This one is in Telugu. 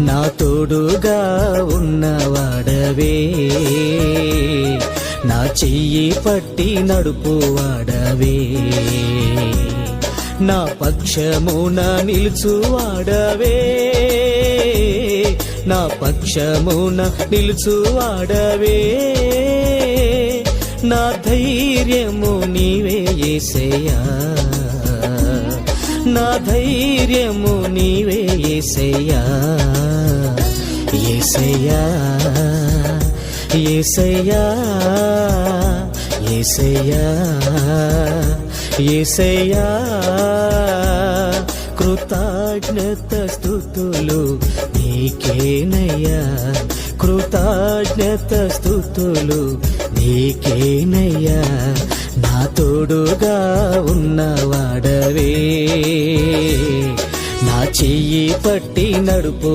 నా తోడుగా ఉన్నవాడవే, నా చెయ్యి పట్టి నడుపువాడవే, నా పక్షమున నిలుచువాడవే, నా పక్షమున నిలుచువాడవే, నా ధైర్యము నీవే యేసయ్యా, నా ధైర్యము నీవే యేసయ్యా, యేసయ్యా యేసయ్యా యేసయ్యా యేసయ్యా. కృతజ్ఞత స్తుతులు నీకేనయ్యా, కృతజ్ఞత స్తుతులు నీకేనయ్యా, నా తోడుగా ఉన్నవాడవే, నా చెయ్యి పట్టి నడుపు